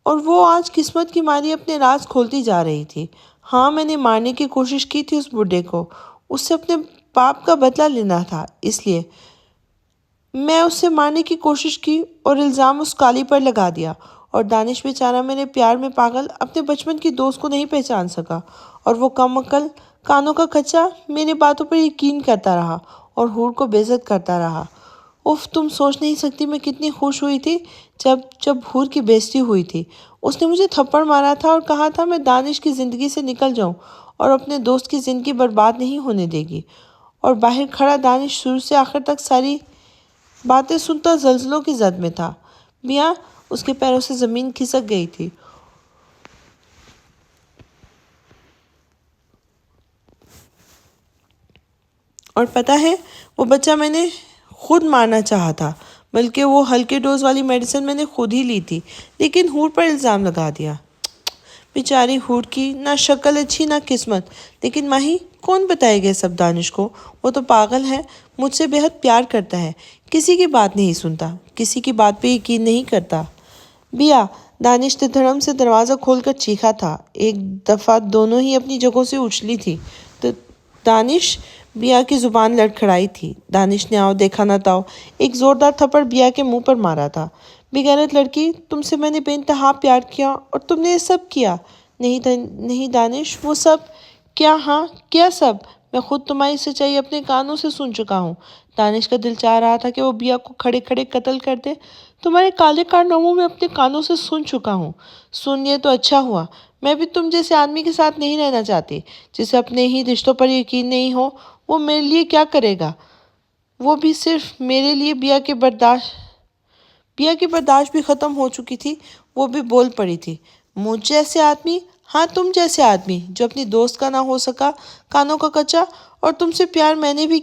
اور وہ آج قسمت کی ماری اپنے راز کھولتی جا رہی تھی۔ ہاں میں نے مارنے کی کوشش کی تھی اس بڈھے کو، اس سے اپنے باپ کا بدلہ لینا تھا، اس لیے میں اس سے مارنے کی کوشش کی اور الزام اس کالی پر لگا دیا، اور دانش بیچارہ میرے پیار میں پاگل اپنے بچپن کی دوست کو نہیں پہچان سکا، اور وہ کم عقل کانوں کا کچا میری باتوں پر یقین کرتا رہا اور حور کو بے عزت کرتا رہا۔ اف، تم سوچ نہیں سکتی میں کتنی خوش ہوئی تھی جب حور کی بےعزتی ہوئی تھی۔ اس نے مجھے تھپڑ مارا تھا اور کہا تھا میں دانش کی زندگی سے نکل جاؤں اور اپنے دوست کی زندگی برباد نہیں ہونے دے گی، اور باہر کھڑا دانش شروع سے آخر تک ساری باتیں سنتا زلزلوں کی زد میں تھا۔ بیا، اس کے پیروں سے زمین کھسک گئی تھی۔ اور پتہ ہے، وہ بچہ میں نے خود مارنا چاہا تھا، بلکہ وہ ہلکے ڈوز والی میڈیسن میں نے خود ہی لی تھی، لیکن حور پر الزام لگا دیا۔ بیچاری حور کی نہ شکل اچھی نہ قسمت۔ لیکن ماہی، کون بتائے گا سب دانش کو؟ وہ تو پاگل ہے، مجھ سے بہت پیار کرتا ہے، کسی کی بات نہیں سنتا، کسی کی بات پہ یقین نہیں کرتا۔ بیا، دانش نے دھڑم سے دروازہ کھول کر چیخا تھا۔ ایک دفعہ دونوں ہی اپنی جگہوں سے اچھلی تھی تو دانش بیا کی زبان لڑکھڑائی تھی۔ دانش نے آؤ دیکھا نہ تاؤ ایک زوردار تھپڑ بیا کے منہ پر مارا تھا۔ بے غیرت لڑکی، تم سے میں نے بے انتہا پیار کیا اور تم نے یہ سب کیا۔ نہیں دانش، وہ سب کیا؟ ہاں کیا سب؟ میں خود تمہاری سچائی اپنے کانوں سے سن چکا ہوں۔ دانش کا دل چاہ رہا تھا کہ وہ بیا کو کھڑے کھڑے قتل کر دے۔ تمہارے کالے کارناموں میں اپنے کانوں سے سن چکا ہوں۔ سن لیے تو اچھا ہوا۔ میں بھی تم جیسے آدمی کے ساتھ نہیں رہنا چاہتی، جسے اپنے ہی رشتوں پر یقین نہیں ہو۔ وہ میرے لیے کیا کرے گا؟ وہ بھی صرف میرے لیے۔ بیا کی برداشت بھی ختم ہو چکی تھی، وہ بھی بول پڑی تھی۔ مجھ جیسے آدمی؟ ہاں تم جیسے آدمی، جو اپنی دوست کا نہ ہو سکا، کانوں کا کچا۔ اور تم سے پیار میں نے بھی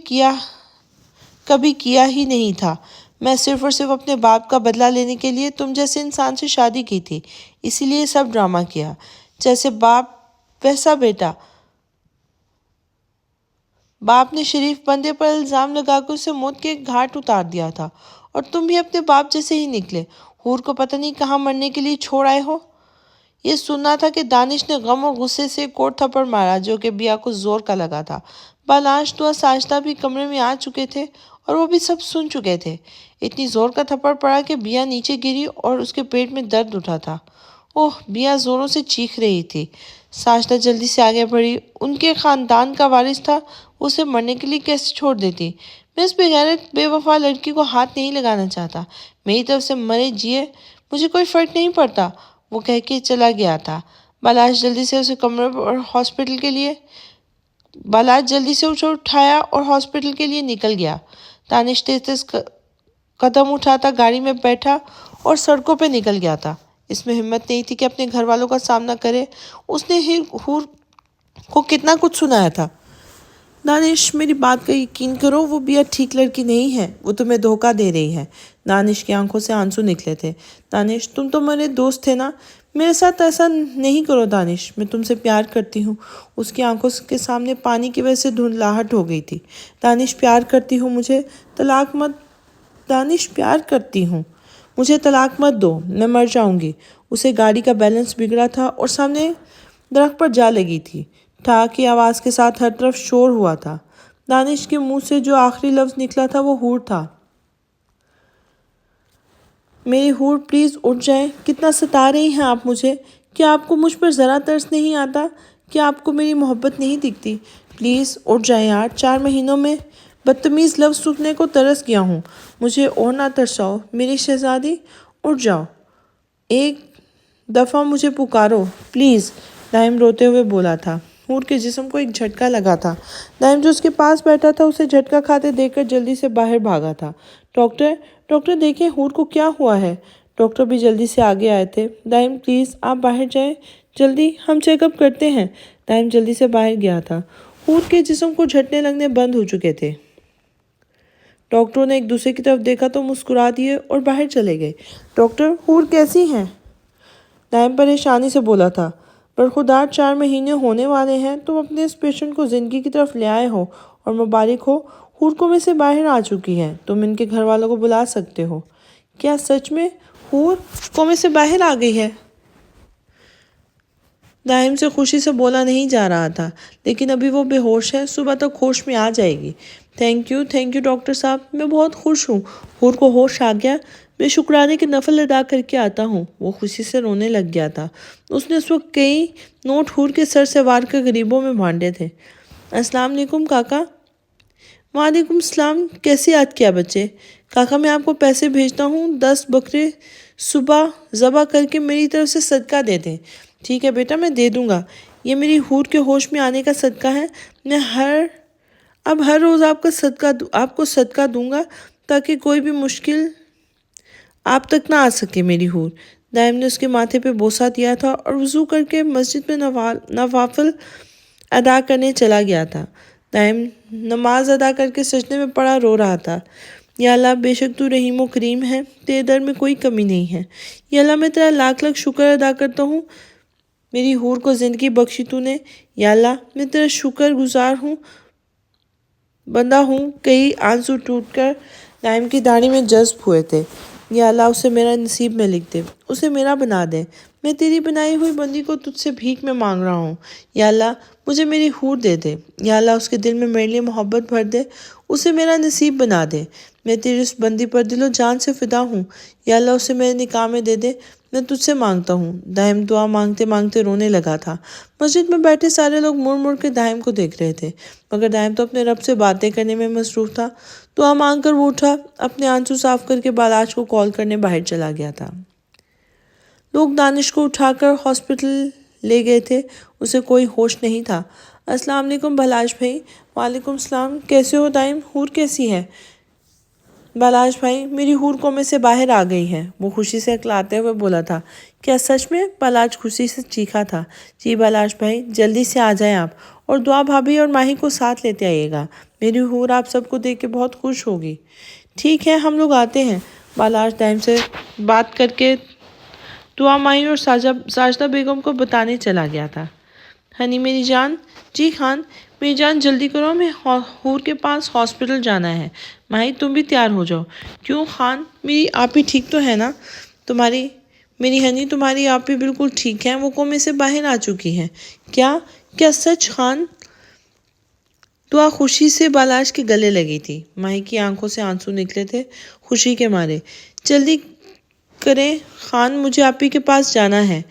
کبھی کیا ہی نہیں تھا۔ میں صرف اور صرف اپنے باپ کا بدلہ لینے کے لیے تم جیسے انسان سے شادی کی تھی، اسی لیے سب ڈرامہ کیا۔ جیسے باپ ویسا بیٹا۔ باپ نے شریف بندے پر الزام لگا کر اسے موت کے گھاٹ اتار دیا تھا، اور تم بھی اپنے باپ جیسے ہی نکلے۔ حور کو پتہ نہیں کہاں مرنے کے لیے چھوڑ آئے ہو۔ یہ سننا تھا کہ دانش نے غم اور غصے سے ایک اور تھپڑ مارا جو کہ بیا کو زور کا لگا تھا۔ بالانش دعا ساجدہ بھی کمرے میں آ چکے تھے اور وہ بھی سب سن چکے تھے۔ اتنی زور کا تھپڑ پڑا کہ بیا نیچے گری اور اس کے پیٹ میں درد اٹھا تھا۔ اوہ، بیا زوروں سے چیخ رہی تھی۔ ساجدہ جلدی سے آگے بڑھی۔ ان کے خاندان کا وارث تھا، وہ اسے مرنے کے لیے کیسے چھوڑ دیتی؟ میں اس بے غیرت بے وفا لڑکی کو ہاتھ نہیں لگانا چاہتا۔ میری طرف سے مرے جیے مجھے کوئی فرق نہیں پڑتا۔ وہ کہہ کے چلا گیا تھا۔ بالاش جلدی سے اسے کمرے اور ہاسپٹل کے لیے بالاش جلدی سے اسے اٹھایا اور ہاسپٹل کے لیے نکل گیا۔ دانش تیز تیز قدم اٹھاتا گاڑی میں بیٹھا اور سڑکوں پہ نکل گیا تھا۔ اس میں ہمت نہیں تھی کہ اپنے گھر والوں کا سامنا کرے۔ اس نے حور کو کتنا کچھ سنایا تھا۔ دانش میری بات کا یقین کرو، وہ بیا ٹھیک لڑکی نہیں ہے، وہ تمہیں دھوکہ دے رہی ہے۔ دانش کی آنکھوں سے آنسو نکلے تھے۔ دانش تم تو میرے دوست تھے نا، میرے ساتھ ایسا نہیں کرو دانش، میں تم سے پیار کرتی ہوں۔ اس کی آنکھوں کے سامنے پانی کی وجہ سے دھندلاہٹ ہو گئی تھی۔ دانش پیار کرتی ہوں، مجھے طلاق مت دانش پیار کرتی ہوں، مجھے طلاق مت دو، میں مر جاؤں گی۔ اسے گاڑی کا بیلنس بگڑا تھا اور سامنے درخت پر جا لگی تھی۔ ٹھا کی آواز کے ساتھ ہر طرف شور ہوا تھا۔ دانش کے منہ سے جو آخری لفظ نکلا تھا وہ حور تھا۔ میری حور پلیز اٹھ جائیں، کتنا ستا رہی ہیں آپ مجھے؟ کیا آپ کو مجھ پر ذرا ترس نہیں آتا؟ کیا آپ کو میری محبت نہیں دکھتی؟ پلیز اٹھ جائیں یار، 4 مہینوں میں بدتمیز لفظ سننے کو ترس گیا ہوں، مجھے اور نہ ترساؤ میری شہزادی، اٹھ جاؤ، ایک دفعہ مجھے پکارو پلیز، دائم روتے ہوئے بولا تھا۔ حور کے جسم کو ایک جھٹکا لگا تھا۔ دائم جو اس کے پاس بیٹھا تھا اسے جھٹکا کھاتے دیکھ کر جلدی سے باہر بھاگا تھا۔ ڈاکٹر دیکھیں حور کو کیا ہوا ہے؟ ڈاکٹر بھی جلدی سے آگے آئے تھے۔ دائم پلیز آپ باہر جائیں، جلدی ہم چیک اپ کرتے ہیں۔ دائم جلدی سے باہر گیا تھا۔ حور کے جسم کو جھٹنے لگنے بند ہو چکے تھے۔ ڈاکٹروں نے ایک دوسرے کی طرف دیکھا تو مسکرا دیے اور باہر چلے گئے۔ ڈاکٹر حور کیسی ہیں؟ دائم پریشانی سے بولا تھا۔ برخودار 4 مہینے ہونے والے ہیں، تم اپنے اس پیشنٹ کو زندگی کی طرف لے آئے ہو اور مبارک ہو، حور کو میں سے باہر آ چکی ہے، تم ان کے گھر والوں کو بلا سکتے ہو۔ کیا سچ میں حور کو میں سے باہر آ گئی ہے؟ دائم سے خوشی سے بولا نہیں جا رہا تھا، لیکن ابھی وہ بے ہوش ہے، صبح تک ہوش میں آ جائے گی۔ تھینک یو ڈاکٹر صاحب، میں بہت خوش ہوں، حور کو ہوش آ گیا، میں شکرانے کے نفل ادا کر کے آتا ہوں۔ وہ خوشی سے رونے لگ گیا تھا۔ اس نے اس وقت کئی نوٹ حور کے سر سے وار کر غریبوں میں بانٹے تھے۔ السلام علیکم کاکا۔ وعلیکم السلام، کیسے یاد کیا بچے؟ کاکا میں آپ کو پیسے بھیجتا ہوں، 10 بکرے صبح ذبح کر کے میری طرف سے صدقہ دے دیں۔ ٹھیک ہے بیٹا، میں دے دوں گا، یہ میری حور کے ہوش میں آنے کا صدقہ ہے۔ میں اب ہر روز آپ کو صدقہ دوں گا تاکہ کوئی بھی مشکل آپ تک نہ آ سکے میری حور۔ دائم نے اس کے ماتھے پہ بوسہ دیا تھا اور وضو کر کے مسجد میں نوافل ادا کرنے چلا گیا تھا۔ دائم نماز ادا کر کے سجدے میں پڑا رو رہا تھا۔ یا اللہ، بے شک تو رحیم و کریم ہے، تیرے در میں کوئی کمی نہیں ہے۔ یا اللہ، میں تیرا لاکھ لاکھ شکر ادا کرتا ہوں، میری حور کو زندگی بخشی تو نے۔ یا اللہ، میں تیرا شکر گزار بندہ ہوں۔ کئی آنسو ٹوٹ کر دائم کی داڑھی میں جذب ہوئے تھے۔ یا اللہ، اسے میرا نصیب میں لکھ دے، اسے میرا بنا دے، میں تیری بنائی ہوئی بندی کو تجھ سے بھیک میں مانگ رہا ہوں۔ یا اللہ، مجھے میری حور دے دے۔ یا اللہ، اس کے دل میں میرے لیے محبت بھر دے، اسے میرا نصیب بنا دے، میں تیری اس بندی پر دل و جان سے فدا ہوں۔ یا اللہ، اسے میرے نکاح میں دے دے، میں تجھ سے مانگتا ہوں۔ دائم دعا مانگتے مانگتے رونے لگا تھا۔ مسجد میں بیٹھے سارے لوگ مڑ مڑ کے دائم کو دیکھ رہے تھے، مگر دائم تو اپنے رب سے باتیں کرنے میں مصروف تھا۔ دعا مانگ کر وہ اٹھا، اپنے آنسو صاف کر کے بالاش کو کال کرنے باہر چلا گیا تھا۔ لوگ دانش کو اٹھا کر ہاسپٹل لے گئے تھے، اسے کوئی ہوش نہیں تھا۔ السلام علیکم بالاش بھائی۔ وعلیکم السلام، کیسے ہو دائم؟ حور کیسی ہے؟ بالاش بھائی، میری حور کومے سے باہر آ گئی ہے، وہ خوشی سے اکلاتے ہوئے بولا تھا۔ کیا سچ میں؟ بالاش خوشی سے چیخا تھا۔ جی بالاش بھائی، جلدی سے آ جائیں آپ، اور دعا بھابھی اور ماہی کو ساتھ لیتے آئیے گا، میری حور آپ سب کو دیکھ کے بہت خوش ہوگی۔ ٹھیک ہے، ہم لوگ آتے ہیں۔ بالاش دائم سے بات کر کے دعا ماہی اور ساجدہ بیگم کو بتانے چلا گیا تھا۔ ہنی میری جان۔ جی خان، میری جان جلدی کرو، ہمیں حور کے پاس ہاسپٹل جانا ہے۔ ماہی تم بھی تیار ہو جاؤ۔ کیوں خان، میری آپی ٹھیک تو ہے نا؟ میری ہنی، تمہاری آپی بالکل ٹھیک ہے، وہ کومے سے باہر آ چکی ہے۔ کیا سچ خان؟ دعا خوشی سے بالاش کے گلے لگی تھی۔ ماہی کی آنکھوں سے آنسو نکلے تھے خوشی کے مارے۔ جلدی کریں خان، مجھے آپی کے پاس جانا ہے۔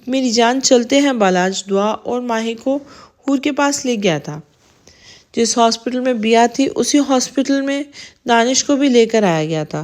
میری جان چلتے ہیں۔ بالاش دعا اور ماہی کو حور کے پاس لے گیا تھا۔ جس ہاسپٹل میں بیا تھی اسی ہاسپٹل میں دانش کو بھی لے کر آیا گیا تھا۔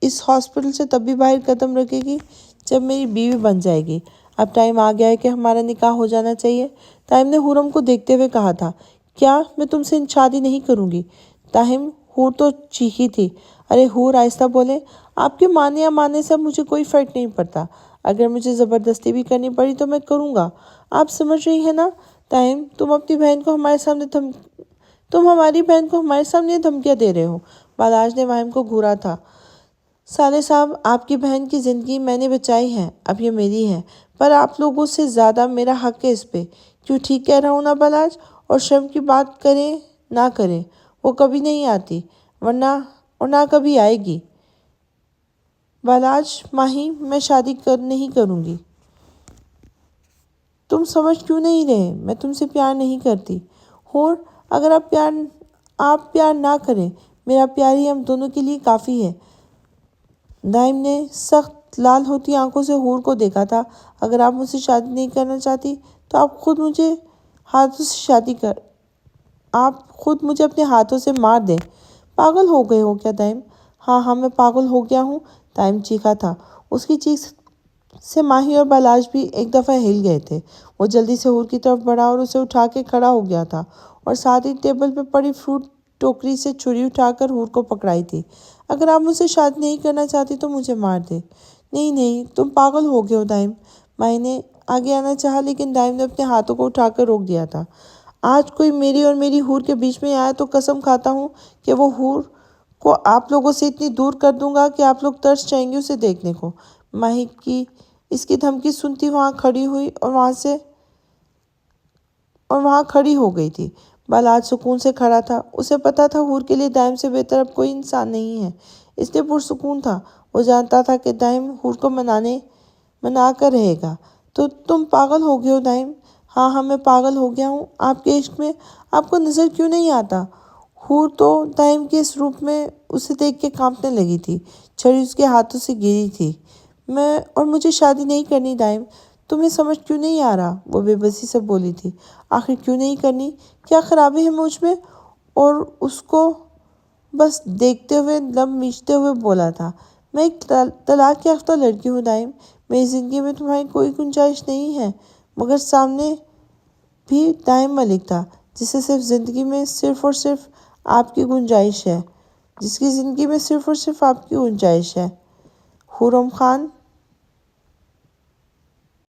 اس ہاسپٹل سے تب بھی باہر قدم رکھے گی جب میری بیوی بن جائے گی۔ اب ٹائم آ گیا ہے کہ ہمارا نکاح ہو جانا چاہیے۔ تاہم نے حرم کو دیکھتے ہوئے کہا تھا، کیا میں تم سے شادی نہیں کروں گی؟ تاہم حور تو چیخی تھی۔ ارے حور، آہستہ بولے، آپ کے ماننے یا ماننے سے اب مجھے کوئی فرق نہیں پڑتا۔ اگر مجھے زبردستی بھی کرنی پڑی تو میں کروں گا۔ آپ سمجھ رہی ہیں نا؟ تاہم تم ہماری بہن کو ہمارے سامنے دھمکیاں دے رہے ہو۔ بالاج نے واہم کو گھورا تھا۔ صالح صاحب، آپ کی بہن کی زندگی میں نے بچائی ہے، اب یہ میری ہے، پر آپ لوگوں سے زیادہ میرا حق ہے اس پہ۔ کیوں ٹھیک کہہ رہا ہوں نا بالاج؟ اور شرم کی بات کریں نہ کریں، وہ کبھی نہیں آتی، اور نہ کبھی آئے گی۔ بالاج ماہی، میں شادی نہیں کروں گی۔ تم سمجھ کیوں نہیں رہے؟ میں تم سے پیار نہیں کرتی۔ حور، اگر آپ پیار نہ کریں، میرا پیار ہی ہم دونوں کے لیے کافی ہے۔ دائم نے سخت لال ہوتی آنکھوں سے حور کو دیکھا تھا۔ اگر آپ مجھ سے شادی نہیں کرنا چاہتی تو آپ خود مجھے اپنے ہاتھوں سے مار دیں۔ پاگل ہو گئے ہو کیا دائم؟ ہاں میں پاگل ہو گیا ہوں، دائم چیخا تھا۔ اس کی چیخ سے ماہی اور بالاج بھی ایک دفعہ ہل گئے تھے۔ وہ جلدی سے حور کی طرف بڑھا اور اسے اٹھا کے کھڑا ہو گیا تھا اور ساتھ ہی ٹیبل پہ پڑی فروٹ ٹوکری سے چھری اٹھا کر حور کو پکڑائی تھی۔ اگر آپ مجھ سے شادی نہیں کرنا چاہتی تو مجھے مار دے۔ نہیں، تم پاگل ہو گئے ہو دائم۔ ماہی نے آگے آنا چاہا لیکن دائم نے اپنے ہاتھوں کو اٹھا کر روک دیا تھا۔ آج کوئی میری اور میری حور کے بیچ میں آیا تو قسم کھاتا ہوں کہ وہ حور کو آپ لوگوں سے اتنی دور کر دوں گا کہ آپ لوگ ترس جائیں گے اسے دیکھنے کو۔ ماہی کی اس کی دھمکی سنتی وہاں کھڑی ہوئی اور وہاں کھڑی ہو گئی تھی۔ بالاج سکون سے کھڑا تھا۔ اسے پتا تھا حور کے لیے دائم سے بہتر اب کوئی انسان نہیں ہے، اس لیے پرسکون تھا۔ وہ جانتا تھا کہ دائم حور کو منا کر رہے گا۔ تو تم پاگل ہو گئے ہو دائم؟ ہاں میں پاگل ہو گیا ہوں۔ آپ کے عشق میں آپ کو نظر کیوں نہیں آتا؟ حور تو دائم کے اس روپ میں اسے دیکھ کے کانپنے لگی تھی۔ چھری اس کے ہاتھوں سے گری تھی۔ مجھے شادی نہیں کرنی دائم، تمہیں سمجھ کیوں نہیں آ رہا؟ وہ بے بسی سے بولی تھی۔ آخر کیوں نہیں کرنی؟ کیا خرابی ہے مجھ میں؟ اور اس کو بس دیکھتے ہوئے لب میچتے ہوئے بولا تھا، میں ایک طلاق یافتہ لڑکی ہوں دائم، میری زندگی میں تمہاری کوئی گنجائش نہیں ہے۔ مگر سامنے بھی دائم ملک تھا، جس کی زندگی میں صرف اور صرف آپ کی گنجائش ہے۔ حرم خان